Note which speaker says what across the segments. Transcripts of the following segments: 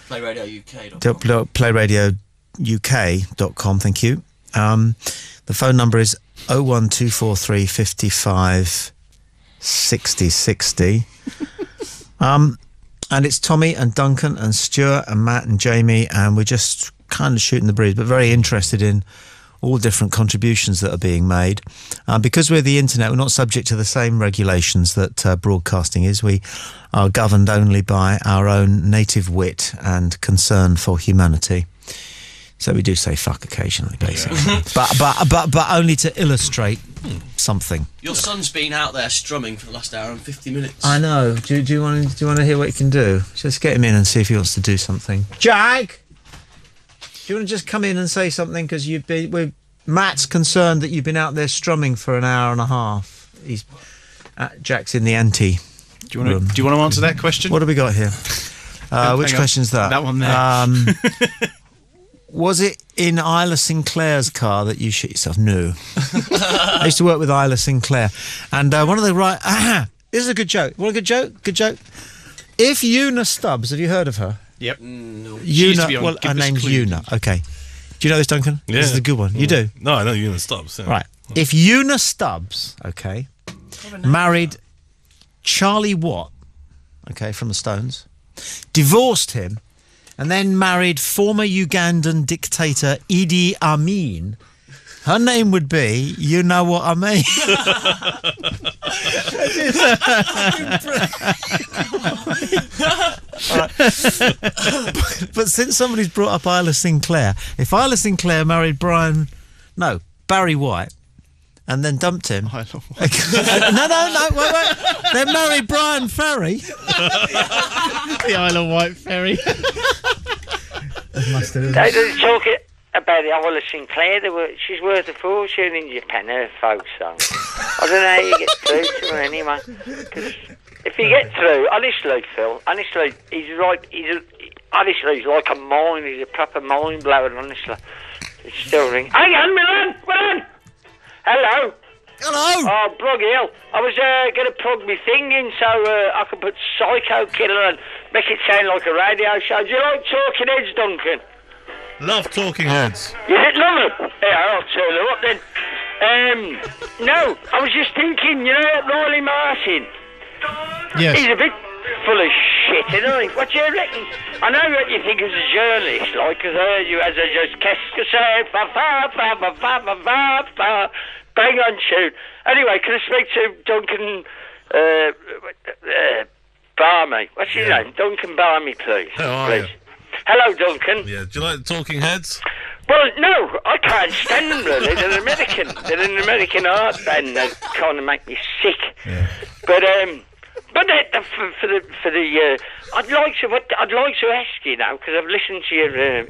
Speaker 1: playradiouk.com. playradiouk.com, thank you. The phone number is 01243 55 60 60. And it's Tommy and Duncan and Stuart and Matt and Jamie, and we're just kind of shooting the breeze, but very interested in all different contributions that are being made. Because we're the internet, we're not subject to the same regulations that broadcasting is. We are governed only by our own native wit and concern for humanity. So we do say fuck occasionally, basically, but only to illustrate something.
Speaker 2: Your son's been out there strumming for the last hour and 50 minutes.
Speaker 1: I know. Do you want to hear what he can do? Just get him in and see if he wants to do something. Jack, do you want to just come in and say something? Because Matt's concerned that you've been out there strumming for an hour and a half. Jack's in the ante.
Speaker 3: Do you want to answer that question?
Speaker 1: What have we got here? Which question's that?
Speaker 3: That one there.
Speaker 1: Was it in Isla Sinclair's car that you shit yourself? No. I used to work with Isla Sinclair. And one of the this is a good joke. Want a good joke? Good joke. If Una Stubbs, have you heard of her?
Speaker 3: Yep.
Speaker 1: No. Well, her name's Una. Okay. Do you know this, Duncan?
Speaker 4: Yeah.
Speaker 1: This is a good one. You do?
Speaker 4: No, I know Una Stubbs. Yeah.
Speaker 1: Right. If Una Stubbs, okay, married Charlie Watt, okay, from the Stones, divorced him, and then married former Ugandan dictator Idi Amin, her name would be, you know what I mean. But since somebody's brought up Isla Sinclair, if Isla Sinclair married Barry White, and then dumped him. No, wait. Then married Brian Ferry.
Speaker 3: The Isle of Wight Ferry.
Speaker 5: They talk about the Isla Sinclair. She's worth a fortune in Japan, her folk song. I don't know how you get through to her anyway. Because if you get through, honestly, Phil, he's like a mine. He's a proper mind blower, honestly. It's still ringing. Hang on, Milan! Hello?
Speaker 1: Hello?
Speaker 5: Oh, Prog Hill. I was going to plug my thing in so I could put Psycho Killer and make it sound like a radio show. Do you like Talking Heads, Duncan?
Speaker 4: Love Talking Heads.
Speaker 5: You did love it? Yeah, I'll turn her up then. No, I was just thinking, you know, Riley Martin.
Speaker 3: Yes.
Speaker 5: He's a bit full of shit, isn't he? What do you reckon? I know what you think as a journalist, like, because I heard you as a just bang on tune. Anyway, can I speak to Duncan Barmy? What's his name? Duncan Barmy, please.
Speaker 4: How are you?
Speaker 5: Hello, Duncan.
Speaker 4: Yeah, do you like the Talking Heads?
Speaker 5: Well, no, I can't stand them, really. They're an American art band. They kind of make me sick. Yeah. But I'd like to ask you now, because I've listened to your.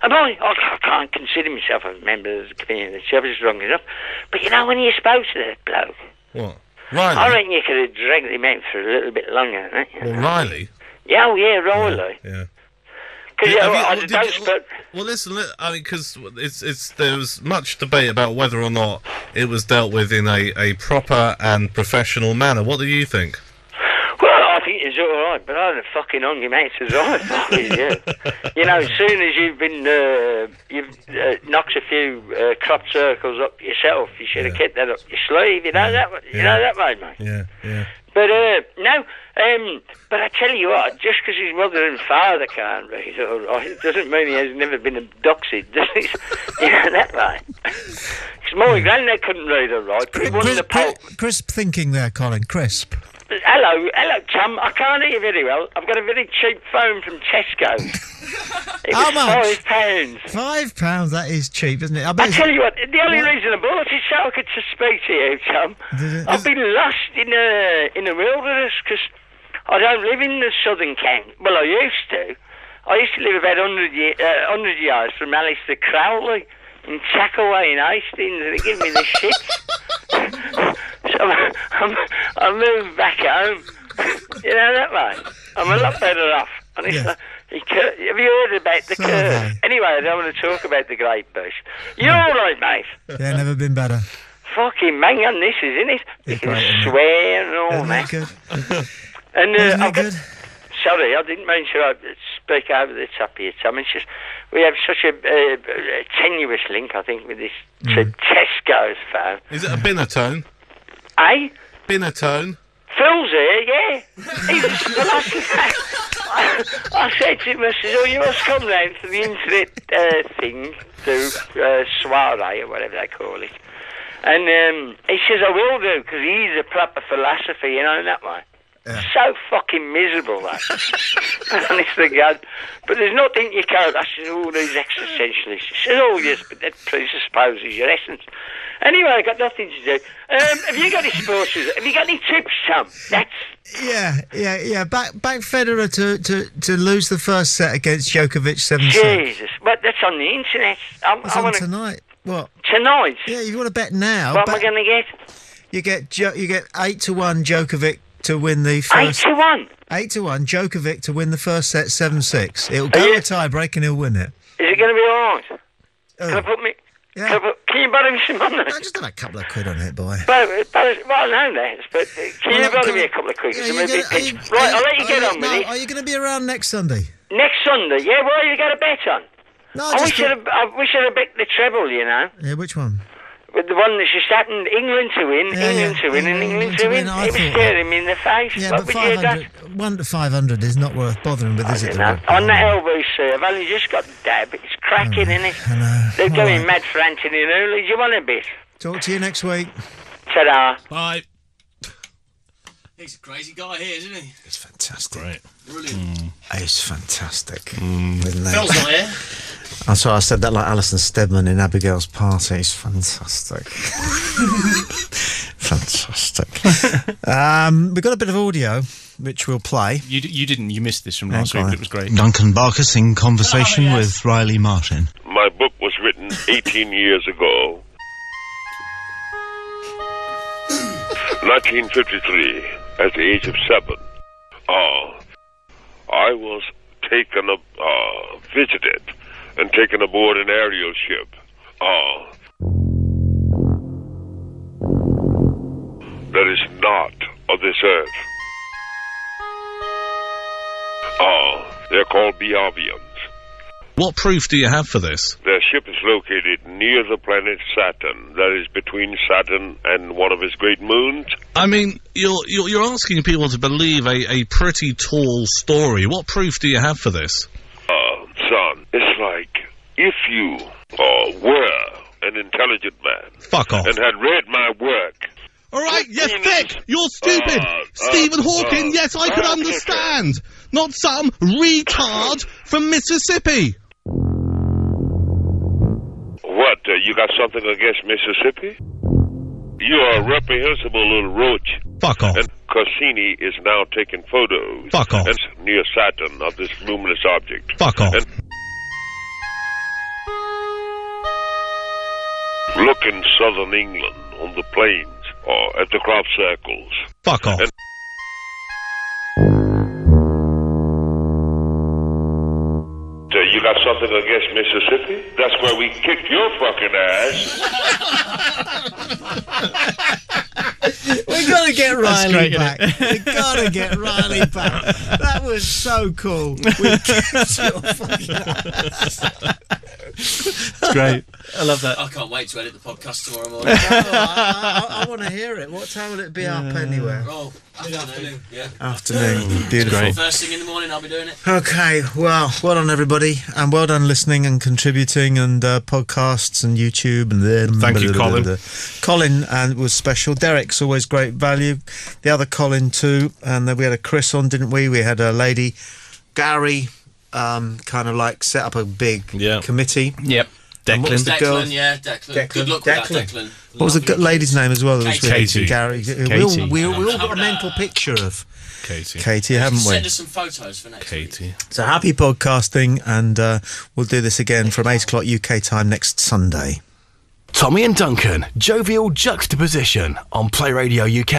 Speaker 5: I can't consider myself a member of the community. It's wrong enough. But you know, when you spoke to that bloke,
Speaker 4: what? Riley?
Speaker 5: I reckon you could have dragged him out for a little bit longer, right?
Speaker 4: Well, Riley?
Speaker 5: Yeah, Riley.
Speaker 4: Yeah.
Speaker 5: Well,
Speaker 4: listen. I mean, because there was much debate about whether or not it was dealt with in a proper and professional manner. What do you think?
Speaker 5: Well, I think it's all right, but I had a fucking on your mates as well. Yeah. You know, as soon as you've knocked a few crop circles up yourself, you should have kept that up your sleeve. You know that way, mate.
Speaker 4: Yeah.
Speaker 5: But no. But I tell you what, just because his mother and father can't read all right, it doesn't mean he has never been abducted, does it? You know that way. Because my granddad couldn't read all right.
Speaker 1: Crisp thinking there, Colin. Crisp.
Speaker 5: Hello, Tom. I can't hear you very well. I've got a very cheap phone from Tesco. It was £5.
Speaker 1: £5? That is cheap, isn't it?
Speaker 5: I tell you what, the only reason I bought it is so I could speak to you, Tom. I've been lost in the wilderness because I don't live in the southern Kent. Well, I used to. I used to live about 100 yards from Alistair Crowley in Chacaway in Hastings, and they give me the shit. So I moved back home. You know that way. I'm a lot better off. Honestly. Yes. Have you heard about the curve? Anyway, I don't want to talk about the Great Bush. You're all right, mate?
Speaker 1: Yeah, never been better.
Speaker 5: Fucking bang on this, isn't it? You can swear and all that.
Speaker 1: Good.
Speaker 5: And
Speaker 1: I've got
Speaker 5: sorry, I didn't mean to speak over the top of you, Tom. It's just we have such a tenuous link, I think, with this Tesco's phone.
Speaker 4: Is it a Binatone?
Speaker 5: Eh?
Speaker 4: Binatone?
Speaker 5: Phil's here, yeah. I said to him, I said, oh, you must come round to the internet thing, the soiree or whatever they call it. And he says, I will do, because he's a proper philosophy, you know, that way. Yeah. So fucking miserable, that. Honest to God. But there's nothing you can't. I said, all these existentialists. He says, oh, yes, but that presupposes your essence. Anyway, I've got nothing to do. Have you got any sports? Have you got any tips, Tom?
Speaker 1: Yeah. Back Federer to lose the first set against Djokovic 7-6.
Speaker 5: Jesus, but that's on the internet.
Speaker 1: It's on tonight. What?
Speaker 5: Tonight?
Speaker 1: Yeah, if you want to bet now.
Speaker 5: What am I going to get?
Speaker 1: You get 8-1 Djokovic to win the first.
Speaker 5: 8-1.
Speaker 1: 8-1 Djokovic to win the first set 7-6. It'll go a tie break and he'll win it.
Speaker 5: Is it going to be all right? Can I put me?
Speaker 1: Yeah.
Speaker 5: Can you borrow me some money?
Speaker 1: I just have a couple of quid on it, boy.
Speaker 5: Well, I know that, but can you borrow me a couple of quid?
Speaker 1: Yeah,
Speaker 5: I'll let you get on with it.
Speaker 1: Are you going to be around next Sunday?
Speaker 5: Next Sunday? Yeah, what are you going to bet on?
Speaker 1: No,
Speaker 5: I wish I'd have bet the treble, you know.
Speaker 1: Yeah, which one?
Speaker 5: With the one that's just happened, England to win, England to win. It was staring me in the face.
Speaker 1: Yeah,
Speaker 5: what
Speaker 1: but
Speaker 5: would you have
Speaker 1: 1 to 500 is not worth bothering with, is it?
Speaker 5: On that LBC, I've only just got the dab. It's cracking, isn't it?
Speaker 1: I know.
Speaker 5: They're going mad for Anthony and Hooley. Do you want a bit?
Speaker 1: Talk to you next week.
Speaker 5: Ta-da.
Speaker 2: Bye. He's a crazy guy here, isn't he?
Speaker 1: It's fantastic.
Speaker 4: Right.
Speaker 2: Brilliant.
Speaker 1: It's fantastic. Isn't it?
Speaker 2: Phil's not here.
Speaker 1: I'm sorry, I said that like Alison Steadman in Abigail's Party. It's fantastic. Fantastic. We've got a bit of audio, which we'll play.
Speaker 3: You didn't. You missed this from last week, but it was great.
Speaker 6: Duncan Barkus in conversation with Riley Martin.
Speaker 7: My book was written 18 years ago. 1953, at the age of 7. I was visited and taken aboard an aerial ship. That is not of this earth. They're called Biavians.
Speaker 6: What proof do you have for this?
Speaker 7: Their ship is located near the planet Saturn. That is between Saturn and one of his great moons.
Speaker 6: I mean, you're asking people to believe a pretty tall story. What proof do you have for this?
Speaker 7: Son, it's like if you were an intelligent man.
Speaker 6: Fuck off.
Speaker 7: And had read my work.
Speaker 6: All right, you're thick. You're stupid. Stephen Hawking, yes, I can understand. Not some retard from Mississippi.
Speaker 7: What, you got something against Mississippi? You are a reprehensible little roach.
Speaker 6: Fuck off.
Speaker 7: And Cassini is now taking photos.
Speaker 6: Fuck off.
Speaker 7: And near Saturn of this luminous object.
Speaker 6: Fuck off.
Speaker 7: And look in southern England on the plains or at the crop circles.
Speaker 6: Fuck off.
Speaker 7: And you got something against Mississippi? That's where we kicked your fucking ass.
Speaker 1: We gotta get Riley back. We gotta get Riley back. That was so cool. We kicked your fucking ass.
Speaker 3: It's great. I love that.
Speaker 2: I can't wait to edit the podcast tomorrow morning.
Speaker 1: I want to hear it. What time will it be up anywhere?
Speaker 2: Oh, afternoon. Yeah.
Speaker 1: Afternoon. Beautiful.
Speaker 2: First thing in the morning, I'll be doing it.
Speaker 1: Okay, well done everybody, and well done listening and contributing, and podcasts and YouTube, and then
Speaker 3: Thank you, Colin.
Speaker 1: Colin was special. Derek's always great value. The other Colin too, and then we had a Chris on, didn't we? We had a lady, Gary, kind of like set up a big committee.
Speaker 3: Yep.
Speaker 2: Declan.
Speaker 1: Girl?
Speaker 2: Yeah, Declan. Good luck with that, Declan.
Speaker 1: What was the lady's name as well? That was
Speaker 3: Katie.
Speaker 1: Gary.
Speaker 3: Katie.
Speaker 1: We all got a mental picture of
Speaker 4: Katie,
Speaker 1: haven't we?
Speaker 2: Send us some photos for next week.
Speaker 1: So happy podcasting, and we'll do this again from 8 o'clock UK time next Sunday.
Speaker 8: Tommy and Duncan, jovial juxtaposition on Play Radio UK.